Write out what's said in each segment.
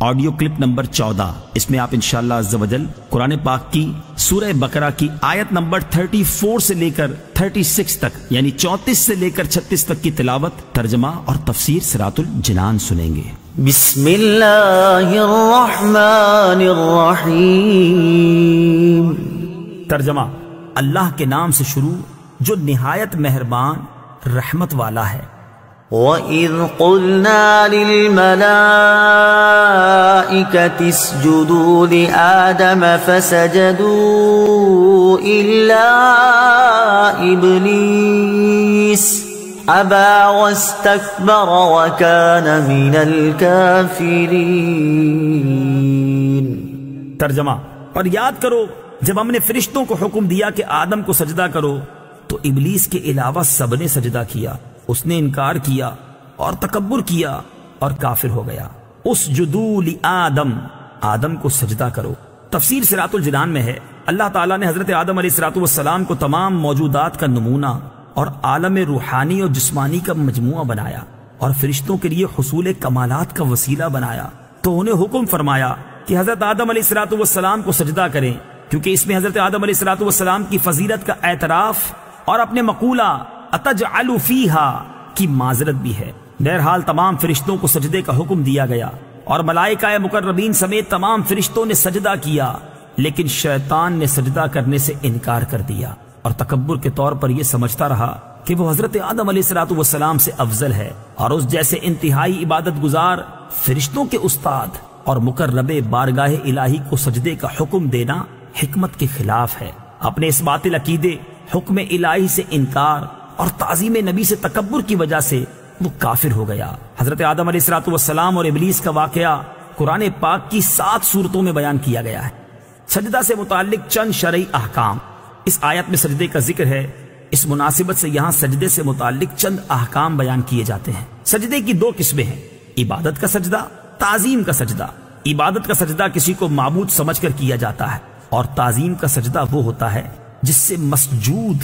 Audio clip number 14۔ اس میں آپ انشاءاللہ عز و جل قرآن پاک کی سورہ بقرہ کی آیت نمبر 34 سے لے کر 36 تک، یعنی 34 سے لے کر 36 تک کی تلاوت، ترجمہ اور تفسیر صراط الجنان سنیں گے۔ بسم اللہ الرحمن الرحیم۔ ترجمہ: اللہ کے نام سے شروع جو نہایت مہربان رحمت والا ہے۔ وَإِذْ قُلْنَا لِلْمَلَائِكَةِ اسْجُدُوا لِآدَمَ فَسَجَدُوا إِلَّا إِبْلِيسَ أَبَى وَاسْتَكْبَرَ وَكَانَ مِنَ الْكَافِرِينَ۔ ترجمہ: اور یاد کرو جب ہم نے فرشتوں کو حکم دیا کہ آدم کو سجدہ کرو تو ابلیس کے علاوہ سب نے سجدہ کیا، اس نے انکار کیا اور تکبر کیا اور کافر ہو گیا۔ اسجدوا لآدم، آدم کو سجدہ کرو۔ تفسیر صراط الجنان میں ہے اللہ تعالیٰ نے حضرت آدم علیہ السلام کو تمام موجودات کا نمونہ اور عالم روحانی اور جسمانی کا مجموعہ بنایا اور فرشتوں کے لیے حصول کمالات کا وسیلہ بنایا، تو انہیں حکم فرمایا کہ حضرت آدم علیہ السلام کو سجدہ کریں، کیونکہ اس میں حضرت آدم علیہ السلام کی فضیلت کا اعتراف اور اپنے مقولہ اتجعل فیہا کی معذرت بھی ہے۔ بہرحال تمام فرشتوں کو سجدے کا حکم دیا گیا اور ملائکہ مقربین سمیت تمام فرشتوں نے سجدہ کیا، لیکن شیطان نے سجدہ کرنے سے انکار کر دیا اور تکبر کے طور پر یہ سمجھتا رہا کہ وہ حضرت آدم علیہ السلام سے افضل ہے اور اس جیسے انتہائی عبادت گزار فرشتوں کے استاد اور مقرب بارگاہ الہی کو سجدے کا حکم دینا حکمت کے خلاف ہے۔ اپنے اس باطل عقیدے، حکم الہی سے انکار اور تعظیم نبی سے تکبر کی وجہ سے وہ کافر ہو گیا۔ حضرت آدم علیہ السلام اور ابلیس کا واقعہ قرآن پاک کی 7 سورتوں میں بیان کیا گیا ہے۔ سجدہ سے متعلق چند شرعی احکام اس آیت میں سجدے کا ذکر ہے، اس مناسبت سے یہاں سجدے سے متعلق چند احکام بیان کیے جاتے ہیں۔ سجدے کی 2 قسمیں ہیں، عبادت کا سجدہ، تعظیم کا سجدہ۔ عبادت کا سجدہ کسی کو معبود سمجھ کر کیا جاتا ہے، اور تعظیم کا سجدہ وہ ہوتا ہے جس سے مسجود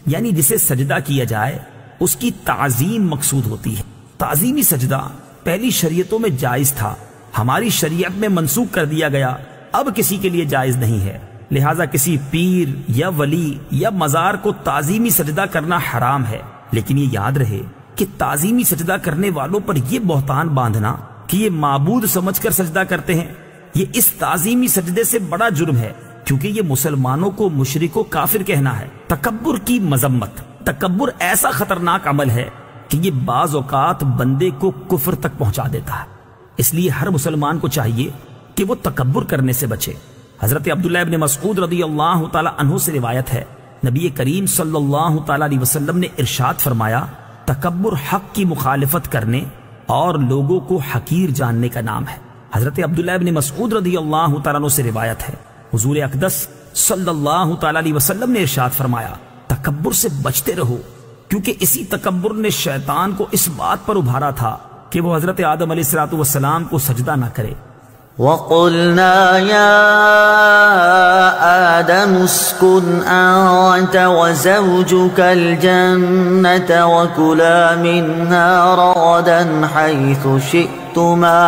یعنی جسے سجدہ کیا جائے اس کی تعظیم مقصود ہوتی ہے۔ تعظیمی سجدہ پہلی شریعتوں میں جائز تھا، ہماری شریعت میں منسوخ کر دیا گیا، اب کسی کے لیے جائز نہیں ہے، لہٰذا کسی پیر یا ولی یا مزار کو تعظیمی سجدہ کرنا حرام ہے۔ لیکن یہ یاد رہے کہ تعظیمی سجدہ کرنے والوں پر یہ بہتان باندھنا کہ یہ معبود سمجھ کر سجدہ کرتے ہیں، یہ اس تعظیمی سجدے سے بڑا جرم ہے، کیونکہ یہ مسلمانوں کو مشرک و کافر کہنا ہے۔ تکبر کی مذمت۔ تکبر ایسا خطرناک عمل ہے کہ یہ بعض اوقات بندے کو کفر تک پہنچا دیتا ہے، اس لیے ہر مسلمان کو چاہیے کہ وہ تکبر کرنے سے بچے۔ حضرت عبداللہ ابن مسعود رضی اللہ تعالی عنہ سے روایت ہے، نبی کریم صلی اللہ تعالی علیہ وسلم نے ارشاد فرمایا، تکبر حق کی مخالفت کرنے اور لوگوں کو حقیر جاننے کا نام ہے۔ حضرت عبداللہ ابن مسعود رضی اللہ تعالی عنہ سے روایت ہے، حضور اقدس صلی اللہ تعالی علیہ وسلم نے ارشاد فرمایا، تکبر سے بچتے رہو، کیونکہ اسی تکبر نے شیطان کو اس بات پر ابھارا تھا کہ وہ حضرت آدم علیہ السلام کو سجدہ نہ کرے۔ وَقُلْنَا يَا آدَمُ اسْكُنْ أَنْتَ وَزَوْجُكَ الْجَنَّةَ وَكُلَا مِنْهَا رَغَدًا حَيْثُ شِئْتُمَا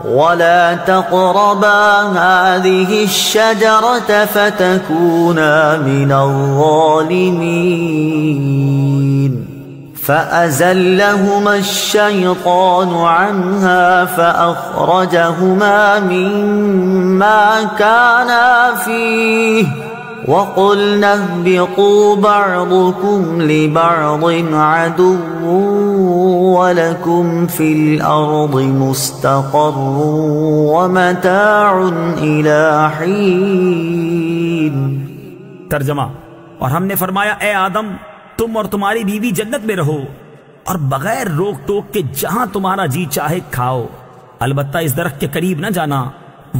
وَلَا تَقْرَبَا هَذِهِ الشَّجَرَةَ فَتَكُونَا مِنَ الظَّالِمِينَ فَأَزَلَّهُمَا الشَّيْطَانُ عَنْهَا فَأَخْرَجَهُمَا مِمَّا كَانَا فِيهِ وَقُلْنَا اهْبِطُوا بَعْضُكُمْ لِبَعْضٍ عَدُوٌّ وَلَكُمْ فِي الْأَرْضِ مُسْتَقَرٌّ وَمَتَاعٌ إِلَى حِينٍ۔ ترجمہ: اور ہم نے فرمایا، اے آدم، تم اور تمہاری بیوی جنت میں رہو اور بغیر روک ٹوک کے جہاں تمہارا جی چاہے کھاؤ، البتہ اس درخت کے قریب نہ جانا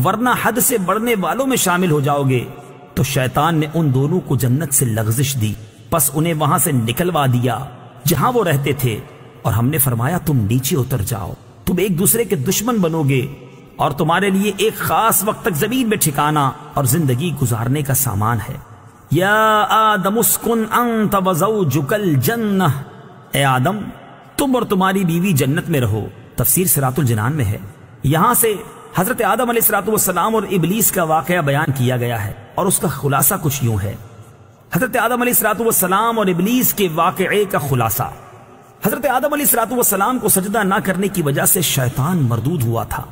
ورنہ حد سے بڑھنے والوں میں شامل ہو جاؤ گے۔ تو شیطان نے ان دونوں کو جنت سے لغزش دی، پس انہیں وہاں سے نکلوا دیا جہاں وہ رہتے تھے، اور ہم نے فرمایا تم نیچے اتر جاؤ، تم ایک دوسرے کے دشمن بنو گے اور تمہارے لیے ایک خاص وقت تک زمین میں ٹھکانا اور زندگی گزارنے کا سامان ہے۔ یا آدم اسکن انت وزوجک الجنہ، اے آدم تم اور تمہاری بیوی جنت میں رہو۔ تفسیر صراط الجنان میں ہے، یہاں سے حضرت آدم علیہ الصلوۃ والسلام اور ابلیس کا واقعہ بیان کیا گیا ہے، اور اس کا خلاصہ کچھ یوں ہے۔ حضرت آدم علیہ الصلوۃ والسلام اور ابلیس کے واقعے کا خلاصہ: حضرت آدم علیہ الصلوۃ والسلام کو سجدہ نہ کرنے کی وجہ سے شیطان مردود ہوا تھا،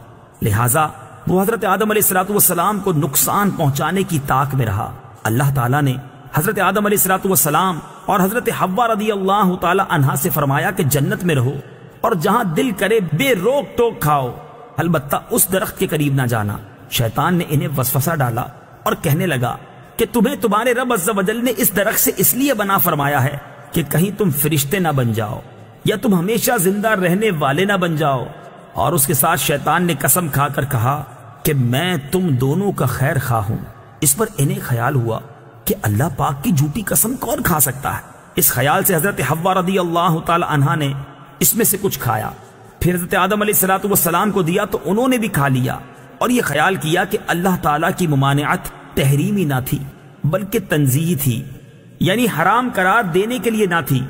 لہٰذا وہ حضرت آدم علیہ الصلوۃ والسلام کو نقصان پہنچانے کی طاق میں رہا۔ اللہ تعالیٰ نے حضرت آدم علیہ الصلوۃ والسلام اور حضرت حوا رضی اللہ تعالی عنہا سے فرمایا کہ جنت میں رہو اور جہاں دل کرے بے روک ٹوک کھاؤ، البتہ اس درخت کے قریب نہ جانا۔ شیطان نے انہیں وسوسہ ڈالا اور کہنے لگا کہ تمہیں تمہارے رب عز و جل نے اس درخت سے اس لیے بنا فرمایا ہے کہ کہیں تم فرشتے نہ بن جاؤ یا تم ہمیشہ زندہ رہنے والے نہ بن جاؤ۔ اور اس کے ساتھ شیطان نے قسم کھا کر کہا کہ میں تم دونوں کا خیر خواہ ہوں۔ اس پر انہیں خیال ہوا کہ اللہ پاک کی جھوٹی قسم کون کھا سکتا ہے۔ اس خیال سے حضرت حوا رضی اللہ تعالی عنہا نے اس میں سے کچھ کھایا، پھر حضرت آدم علیہ الصلوۃ والسلام کو دیا تو انہوں نے بھی کھا لیا، اور یہ خیال کیا کہ اللہ تعالیٰ کی ممانعت تحریمی نہ تھی بلکہ تنزیہی تھی، یعنی حرام قرار دینے کے لیے نہ تھی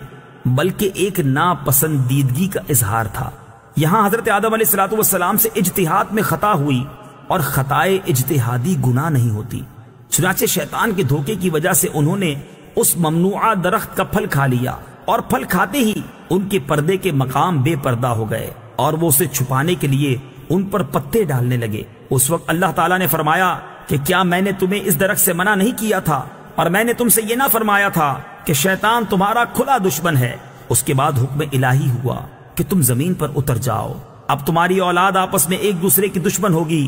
بلکہ ایک ناپسندیدگی کا اظہار تھا۔ یہاں حضرت آدم علیہ الصلوۃ والسلام سے اجتہاد میں خطا ہوئی، اور خطائے اجتہادی گناہ نہیں ہوتی، چنانچہ شیطان کے دھوکے کی وجہ سے انہوں نے اس ممنوعہ درخت کا پھل کھا لیا، اور پھل کھاتے ہی ان کے پردے کے مقام بے پردہ ہو گئے، اور وہ اسے چھپانے کے لیے ان پر پتے ڈالنے لگے۔ اس وقت اللہ تعالیٰ نے فرمایا کہ کیا میں نے تمہیں اس درخت سے منع نہیں کیا تھا، اور میں نے تم سے یہ نہ فرمایا تھا کہ شیطان تمہارا کھلا دشمن ہے؟ اس کے بعد حکم الہی ہوا کہ تم زمین پر اتر جاؤ، اب تمہاری اولاد آپس میں ایک دوسرے کی دشمن ہوگی،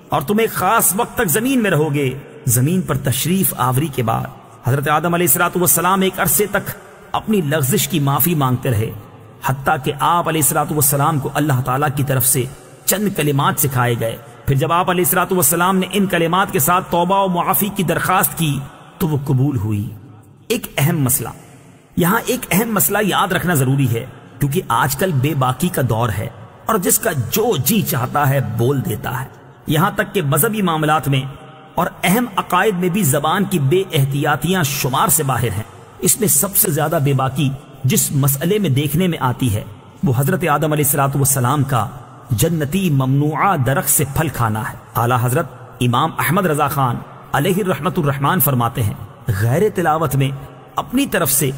اور تم ایک خاص وقت تک زمین میں رہو گے۔ زمین پر تشریف آوری کے بعد حضرت آدم علیہ الصلوۃ والسلام ایک عرصے تک اپنی لغزش کی معافی مانگتے رہے، حتیٰ کہ آپ علیہ الصلوۃ والسلام کو اللہ تعالیٰ کی طرف سے چند کلمات سکھائے گئے۔ پھر جب آپ علیہ الصلوۃ والسلام نے ان کلمات کے ساتھ توبہ و معافی کی درخواست کی تو وہ قبول ہوئی۔ ایک اہم مسئلہ، یہاں ایک اہم مسئلہ یاد رکھنا ضروری ہے، کیونکہ آج کل بے باکی کا دور ہے اور جس کا جو جی چاہتا ہے بول دیتا ہے، یہاں تک کہ مذہبی معاملات میں اور اہم عقائد میں بھی زبان کی بے احتیاطیاں شمار سے باہر ہیں۔ اس میں سب سے زیادہ بے باکی جس مسئلے میں دیکھنے میں آتی ہے وہ حضرت آدم علیہ الصلوۃ والسلام کا جنتی ممنوعہ درخت سے پھل کھانا ہے۔ اعلیٰ حضرت امام احمد رضا خان علیہ رحمت الرحمان فرماتے ہیں، غیر تلاوت میں اپنی طرف سے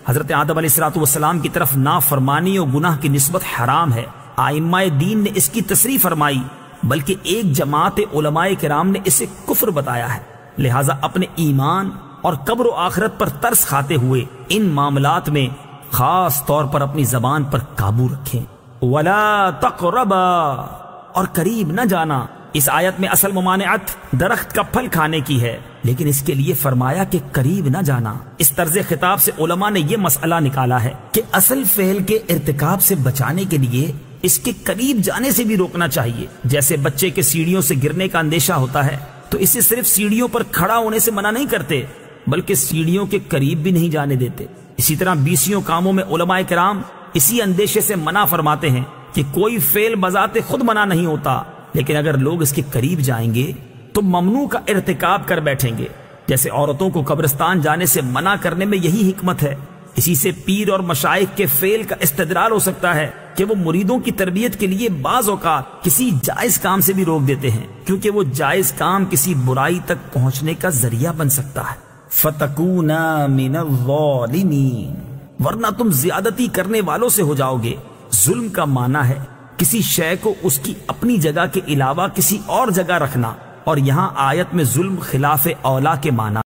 حضرت آدم علیہ الصلوۃ والسلام کی طرف نافرمانی و گناہ کی نسبت حرام ہے۔ ائمہ دین نے اس کی تصریح فرمائی، بلکہ ایک جماعت علماء کرام نے اسے کفر بتایا ہے۔ لہٰذا اپنے ایمان اور قبر و آخرت پر ترس کھاتے ہوئے ان معاملات میں خاص طور پر اپنی زبان پر قابو رکھیں۔ وَلَا تَقْرَبَا، اور قریب نہ جانا۔ اس آیت میں اصل ممانعت درخت کا پھل کھانے کی ہے، لیکن اس کے لیے فرمایا کہ قریب نہ جانا۔ اس طرز خطاب سے علماء نے یہ مسئلہ نکالا ہے کہ اصل فعل کے ارتکاب سے بچانے کے لیے اس کے قریب جانے سے بھی روکنا چاہیے۔ جیسے بچے کے سیڑھیوں سے گرنے کا اندیشہ ہوتا ہے تو اسے صرف سیڑھیوں پر کھڑا ہونے سے منع نہیں کرتے بلکہ سیڑھیوں کے قریب بھی نہیں جانے دیتے۔ اسی طرح بیسیوں کاموں میں علماء کرام اسی اندیشے سے منع فرماتے ہیں کہ کوئی فعل بذات خود منع نہیں ہوتا، لیکن اگر لوگ اس کے قریب جائیں گے تو ممنوع کا ارتکاب کر بیٹھیں گے۔ جیسے عورتوں کو قبرستان جانے سے منع کرنے میں یہی حکمت ہے۔ اسی سے پیر اور مشائخ کے فعل کا استدلال ہو سکتا ہے کہ وہ مریدوں کی تربیت کے لیے بعض اوقات کسی جائز کام سے بھی روک دیتے ہیں، کیونکہ وہ جائز کام کسی برائی تک پہنچنے کا ذریعہ بن سکتا ہے۔ فَتَكُونَا مِنَ الظَّالِمِينَ، ورنہ تم زیادتی کرنے والوں سے ہو جاؤ گے۔ ظلم کا معنی ہے کسی شے کو اس کی اپنی جگہ کے علاوہ کسی اور جگہ رکھنا، اور یہاں آیت میں ظلم خلاف اولا کے معنی